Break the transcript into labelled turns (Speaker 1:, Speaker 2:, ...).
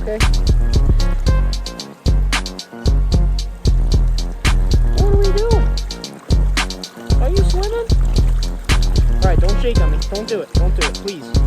Speaker 1: okay? What are we doing? Are you swimming? Alright, don't shake on me. Don't do it. Don't do it, please.